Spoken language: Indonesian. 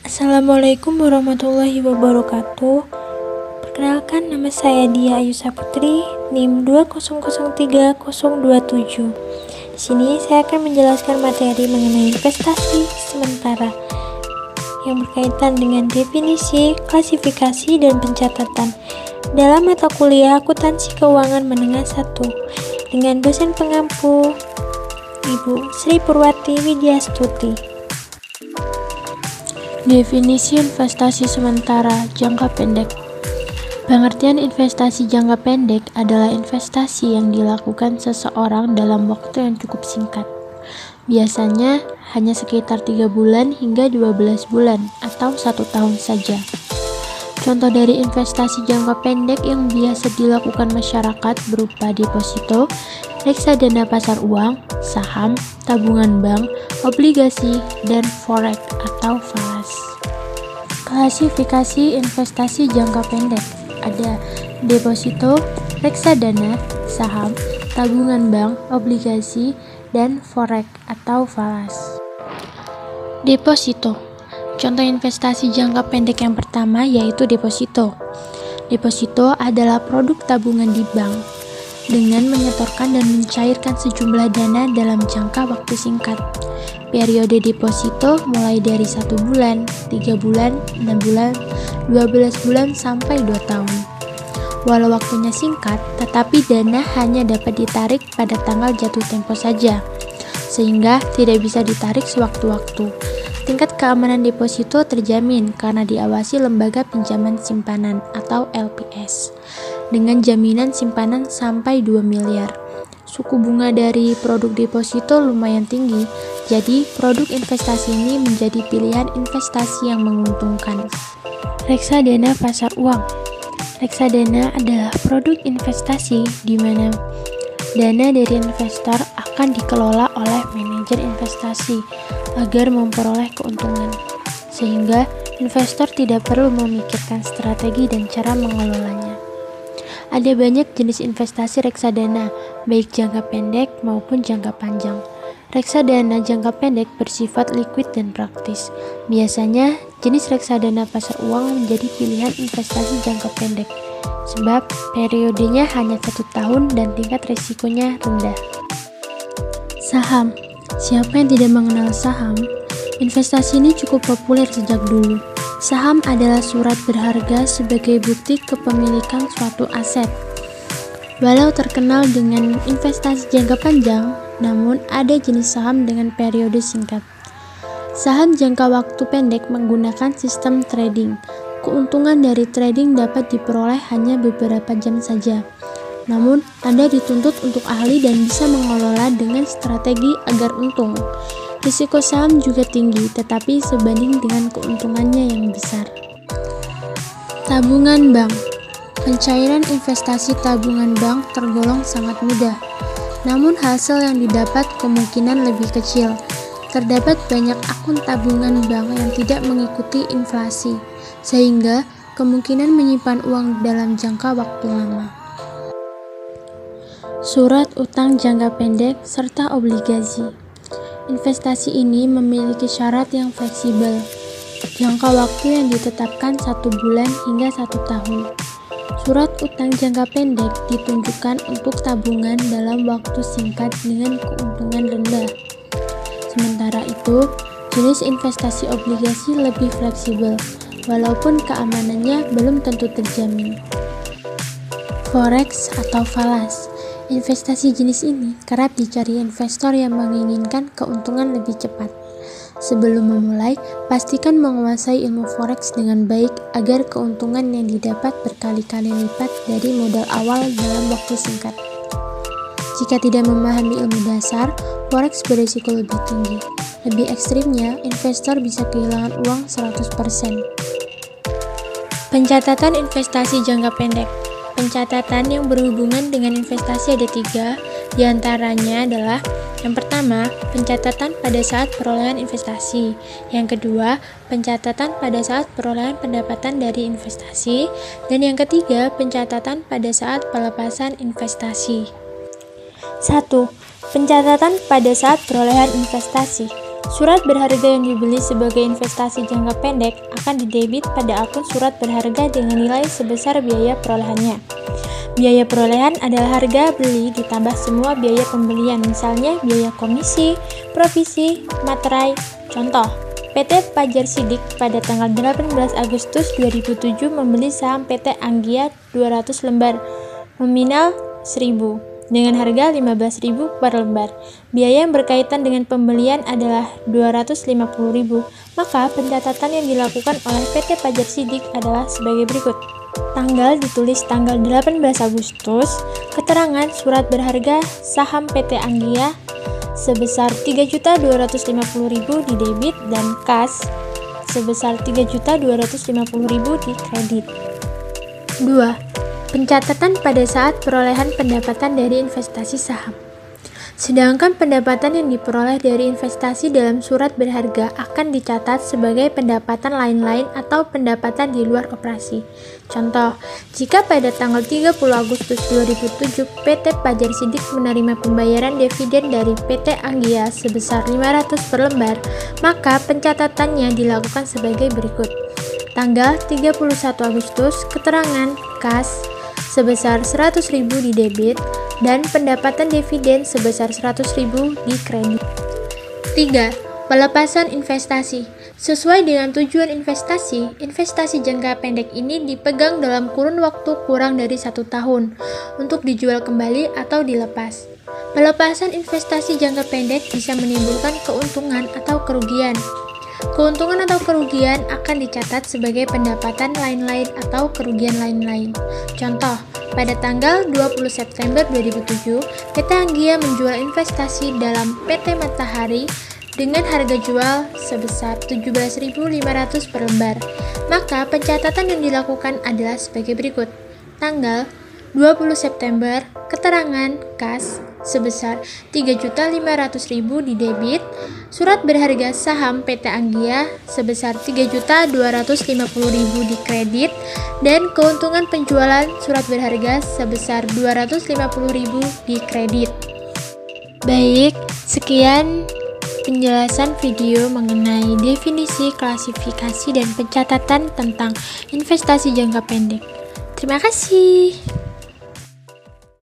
Assalamualaikum warahmatullahi wabarakatuh. Perkenalkan, nama saya Dia Ayusa Putri, NIM 2003027. Di sini saya akan menjelaskan materi mengenai investasi sementara yang berkaitan dengan definisi, klasifikasi, dan pencatatan dalam mata kuliah Akuntansi Keuangan Menengah 1 dengan dosen pengampu Ibu Sri Purwati Widyastuti. Definisi investasi sementara jangka pendek. Pengertian investasi jangka pendek adalah investasi yang dilakukan seseorang dalam waktu yang cukup singkat. Biasanya hanya sekitar 3 bulan hingga 12 bulan atau 1 tahun saja. Contoh dari investasi jangka pendek yang biasa dilakukan masyarakat berupa deposito, reksadana pasar uang, saham, tabungan bank, obligasi, dan forex atau falas. Klasifikasi investasi jangka pendek ada deposito, reksadana, saham, tabungan bank, obligasi, dan forex atau falas. Deposito. Contoh investasi jangka pendek yang pertama yaitu deposito. Deposito adalah produk tabungan di bank dengan menyetorkan dan mencairkan sejumlah dana dalam jangka waktu singkat. Periode deposito mulai dari 1 bulan, 3 bulan, 6 bulan, 12 bulan, sampai 2 tahun. Walau waktunya singkat, tetapi dana hanya dapat ditarik pada tanggal jatuh tempo saja, sehingga tidak bisa ditarik sewaktu-waktu. Tingkat keamanan deposito terjamin karena diawasi Lembaga Pinjaman Simpanan atau LPS dengan jaminan simpanan sampai 2 miliar. Suku bunga dari produk deposito lumayan tinggi, jadi produk investasi ini menjadi pilihan investasi yang menguntungkan. Reksadana pasar uang. Reksadana adalah produk investasi di mana dana dari investor akan dikelola oleh manajer investasi agar memperoleh keuntungan, sehingga investor tidak perlu memikirkan strategi dan cara mengelolanya. Ada banyak jenis investasi reksadana, baik jangka pendek maupun jangka panjang. Reksadana jangka pendek bersifat liquid dan praktis. Biasanya, jenis reksadana pasar uang menjadi pilihan investasi jangka pendek, sebab periodenya hanya 1 tahun dan tingkat risikonya rendah. Saham. Siapa yang tidak mengenal saham? Investasi ini cukup populer sejak dulu. Saham adalah surat berharga sebagai bukti kepemilikan suatu aset. Walau terkenal dengan investasi jangka panjang, namun ada jenis saham dengan periode singkat. Saham jangka waktu pendek menggunakan sistem trading. Keuntungan dari trading dapat diperoleh hanya beberapa jam saja. Namun, Anda dituntut untuk ahli dan bisa mengelola dengan strategi agar untung. Risiko saham juga tinggi, tetapi sebanding dengan keuntungannya yang besar. Tabungan bank. Pencairan investasi tabungan bank tergolong sangat mudah, namun hasil yang didapat kemungkinan lebih kecil. Terdapat banyak akun tabungan bank yang tidak mengikuti inflasi, sehingga kemungkinan menyimpan uang dalam jangka waktu lama. Surat utang jangka pendek serta obligasi. Investasi ini memiliki syarat yang fleksibel. Jangka waktu yang ditetapkan 1 bulan hingga 1 tahun. Surat utang jangka pendek ditunjukkan untuk tabungan dalam waktu singkat dengan keuntungan rendah. Sementara itu, jenis investasi obligasi lebih fleksibel, walaupun keamanannya belum tentu terjamin. Forex atau falas. Investasi jenis ini kerap dicari investor yang menginginkan keuntungan lebih cepat. Sebelum memulai, pastikan menguasai ilmu forex dengan baik agar keuntungan yang didapat berkali-kali lipat dari modal awal dalam waktu singkat. Jika tidak memahami ilmu dasar, forex berisiko lebih tinggi. Lebih ekstrimnya, investor bisa kehilangan uang 100%. Pencatatan investasi jangka pendek. Pencatatan yang berhubungan dengan investasi ada 3, diantaranya adalah: yang pertama, pencatatan pada saat perolehan investasi; yang kedua, pencatatan pada saat perolehan pendapatan dari investasi; dan yang ketiga, pencatatan pada saat pelepasan investasi. 1. Pencatatan pada saat perolehan investasi. Surat berharga yang dibeli sebagai investasi jangka pendek akan didebit pada akun surat berharga dengan nilai sebesar biaya perolehannya. Biaya perolehan adalah harga beli ditambah semua biaya pembelian, misalnya biaya komisi, provisi, materai. Contoh, PT Fajar Sidik pada tanggal 18 Agustus 2007 membeli saham PT Anggia 200 lembar nominal 1.000 dengan harga 15.000 per lembar. Biaya yang berkaitan dengan pembelian adalah 250.000. Maka pencatatan yang dilakukan oleh PT Fajar Sidik adalah sebagai berikut. Tanggal ditulis tanggal 18 Agustus, keterangan surat berharga saham PT Anggia sebesar 3.250.000 di debit dan kas sebesar 3.250.000 di kredit. 2. Pencatatan pada saat perolehan pendapatan dari investasi saham. Sedangkan pendapatan yang diperoleh dari investasi dalam surat berharga akan dicatat sebagai pendapatan lain-lain atau pendapatan di luar operasi. Contoh, jika pada tanggal 30 Agustus 2007 PT Fajar Sidik menerima pembayaran dividen dari PT Anggia sebesar 500 per lembar, maka pencatatannya dilakukan sebagai berikut. Tanggal 31 Agustus, keterangan kas sebesar 100.000 di debit dan pendapatan dividen sebesar 100.000 di kredit. 3. Pelepasan investasi. Sesuai dengan tujuan investasi, investasi jangka pendek ini dipegang dalam kurun waktu kurang dari 1 tahun untuk dijual kembali atau dilepas. Pelepasan investasi jangka pendek bisa menimbulkan keuntungan atau kerugian. Keuntungan atau kerugian akan dicatat sebagai pendapatan lain-lain atau kerugian lain-lain. Contoh, pada tanggal 20 September 2007, PT Anggia menjual investasi dalam PT Matahari dengan harga jual sebesar 17.500 per lembar. Maka pencatatan yang dilakukan adalah sebagai berikut. Tanggal 20 September, keterangan kas sebesar 3.500.000 di debit, surat berharga saham PT Anggia sebesar 3.250.000 di kredit, dan keuntungan penjualan surat berharga sebesar 250.000 di kredit. Baik, sekian penjelasan video mengenai definisi, klasifikasi, dan pencatatan tentang investasi jangka pendek. Terima kasih.